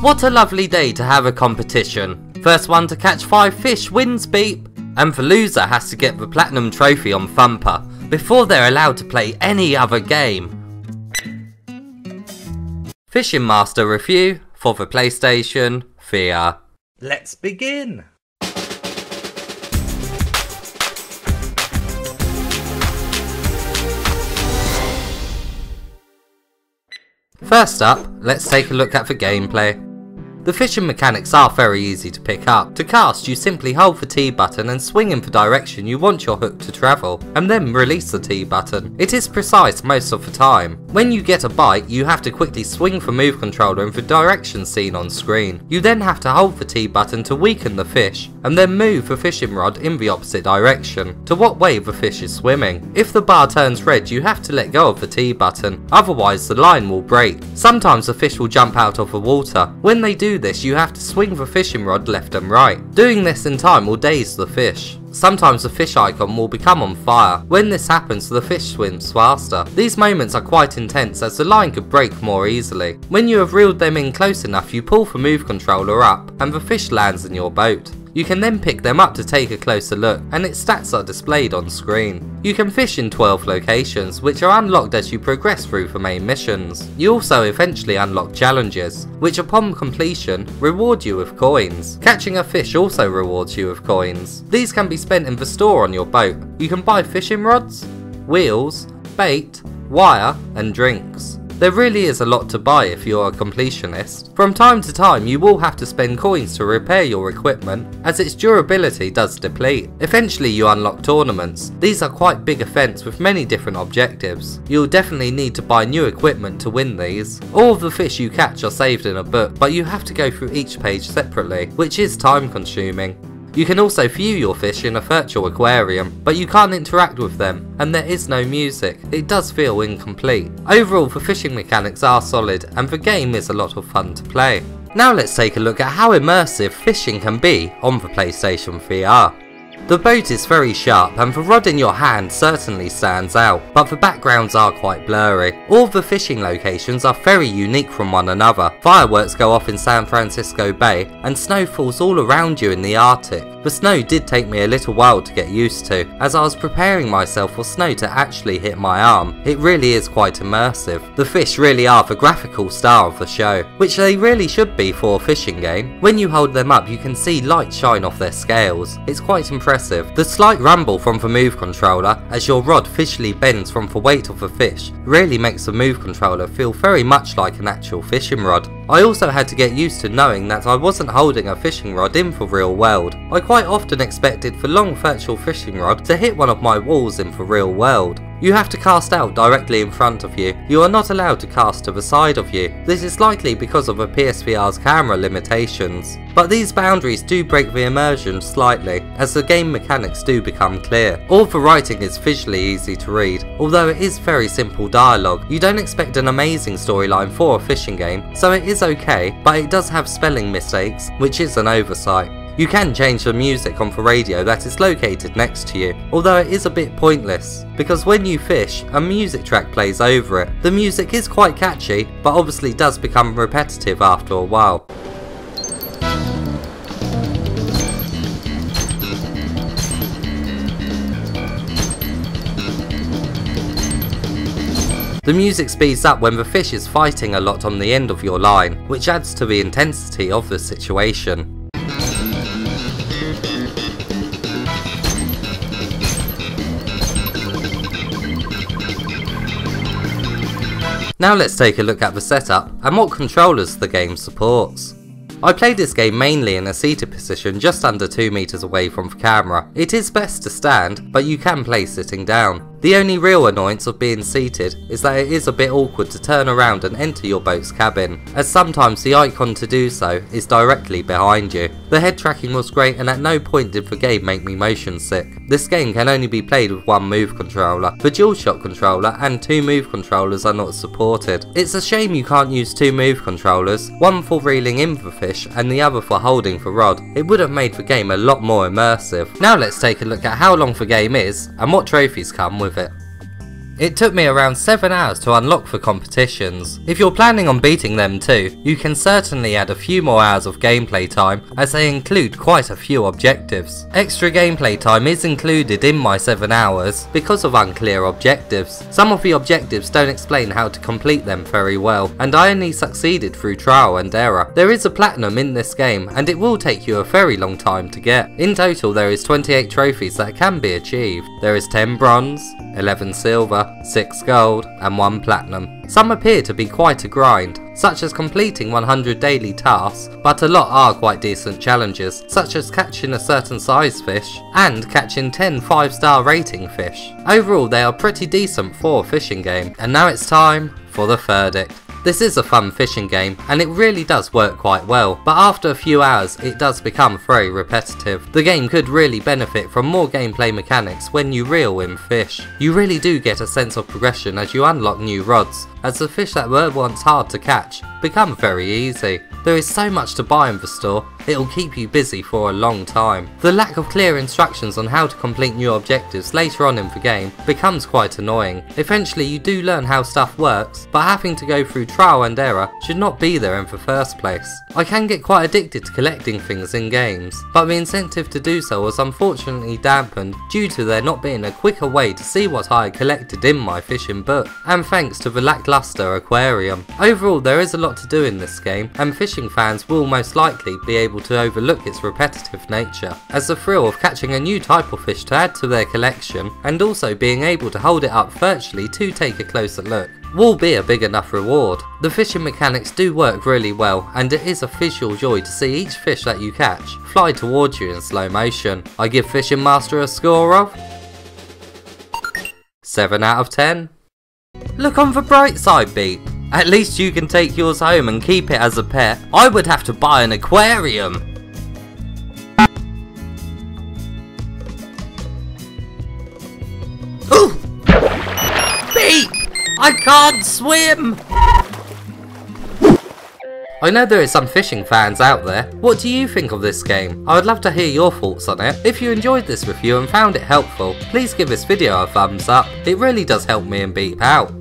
What a lovely day to have a competition. First one to catch 5 fish wins beep, and the loser has to get the platinum trophy on Thumper before they're allowed to play any other game. Fishing Master review for the PlayStation VR. Let's begin! First up, let's take a look at the gameplay. The fishing mechanics are very easy to pick up. To cast, you simply hold the T button and swing in the direction you want your hook to travel, and then release the T button. It is precise most of the time. When you get a bite, you have to quickly swing the move controller in the direction seen on screen. You then have to hold the T button to weaken the fish, and then move the fishing rod in the opposite direction, to what way the fish is swimming. If the bar turns red, you have to let go of the T button, otherwise the line will break. Sometimes the fish will jump out of the water. When they do this, you have to swing the fishing rod left and right. Doing this in time will daze the fish. Sometimes the fish icon will become on fire. When this happens, the fish swims faster. These moments are quite intense as the line could break more easily. When you have reeled them in close enough, you pull the move controller up and the fish lands in your boat. You can then pick them up to take a closer look, and its stats are displayed on screen. You can fish in 12 locations, which are unlocked as you progress through the main missions. You also eventually unlock challenges, which upon completion, reward you with coins. Catching a fish also rewards you with coins. These can be spent in the store on your boat. You can buy fishing rods, wheels, bait, wire, and drinks. There really is a lot to buy if you're a completionist. From time to time you will have to spend coins to repair your equipment, as its durability does deplete. Eventually you unlock tournaments. These are quite big events with many different objectives. You'll definitely need to buy new equipment to win these. All of the fish you catch are saved in a book, but you have to go through each page separately, which is time consuming. You can also view your fish in a virtual aquarium, but you can't interact with them, and there is no music. It does feel incomplete. Overall, the fishing mechanics are solid, and the game is a lot of fun to play. Now let's take a look at how immersive fishing can be on the PlayStation VR. The boat is very sharp and the rod in your hand certainly stands out, but the backgrounds are quite blurry. All of the fishing locations are very unique from one another. Fireworks go off in San Francisco Bay and snow falls all around you in the Arctic. The snow did take me a little while to get used to, as I was preparing myself for snow to actually hit my arm. It really is quite immersive. The fish really are the graphical star of the show, which they really should be for a fishing game. When you hold them up you can see light shine off their scales. It's quite impressive. The slight rumble from the move controller as your rod visually bends from the weight of the fish really makes the move controller feel very much like an actual fishing rod. I also had to get used to knowing that I wasn't holding a fishing rod in the real world. I quite often expected the long virtual fishing rod to hit one of my walls in the real world. You have to cast out directly in front of you. You are not allowed to cast to the side of you. This is likely because of the PSVR's camera limitations. But these boundaries do break the immersion slightly, as the game mechanics do become clear. All the writing is visually easy to read, although it is very simple dialogue. You don't expect an amazing storyline for a fishing game, so it is okay, but it does have spelling mistakes, which is an oversight. You can change the music on the radio that is located next to you, although it is a bit pointless, because when you fish, a music track plays over it. The music is quite catchy, but obviously does become repetitive after a while. The music speeds up when the fish is fighting a lot on the end of your line, which adds to the intensity of the situation. Now let's take a look at the setup and what controllers the game supports. I played this game mainly in a seated position just under 2 meters away from the camera. It is best to stand, but you can play sitting down. The only real annoyance of being seated is that it is a bit awkward to turn around and enter your boat's cabin, as sometimes the icon to do so is directly behind you. The head tracking was great and at no point did the game make me motion sick. This game can only be played with one move controller. The DualShock controller and 2 move controllers are not supported. It's a shame you can't use 2 move controllers, one for reeling in the fish and the other for holding the rod. It would have made the game a lot more immersive. Now let's take a look at how long the game is and what trophies come with it. It took me around 7 hours to unlock for competitions. If you're planning on beating them too, you can certainly add a few more hours of gameplay time as they include quite a few objectives. Extra gameplay time is included in my 7 hours because of unclear objectives. Some of the objectives don't explain how to complete them very well, and I only succeeded through trial and error. There is a platinum in this game and it will take you a very long time to get. In total there is 28 trophies that can be achieved. There is 10 bronze, 11 silver, 6 gold and 1 platinum. Some appear to be quite a grind, such as completing 100 daily tasks, but a lot are quite decent challenges, such as catching a certain size fish and catching 10 5-star rating fish. Overall they are pretty decent for a fishing game, and now it's time for the verdict. This is a fun fishing game and it really does work quite well, but after a few hours it does become very repetitive. The game could really benefit from more gameplay mechanics when you reel in fish. You really do get a sense of progression as you unlock new rods, as the fish that were once hard to catch become very easy. There is so much to buy in the store, it'll keep you busy for a long time. The lack of clear instructions on how to complete new objectives later on in the game becomes quite annoying. Eventually you do learn how stuff works, but having to go through trial and error should not be there in the first place. I can get quite addicted to collecting things in games, but the incentive to do so was unfortunately dampened due to there not being a quicker way to see what I had collected in my fishing book, and thanks to the lackluster aquarium. Overall there is a lot to do in this game, and fishing fans will most likely be able to overlook its repetitive nature, as the thrill of catching a new type of fish to add to their collection, and also being able to hold it up virtually to take a closer look, will be a big enough reward. The fishing mechanics do work really well, and it is a visual joy to see each fish that you catch fly towards you in slow motion. I give Fishing Master a score of 7 out of 10. Look on the bright side, Beat. At least you can take yours home and keep it as a pet. I would have to buy an aquarium. Ooh! Beat! I can't swim! I know there is some fishing fans out there. What do you think of this game? I would love to hear your thoughts on it. If you enjoyed this review and found it helpful, please give this video a thumbs up. It really does help me and Beep out.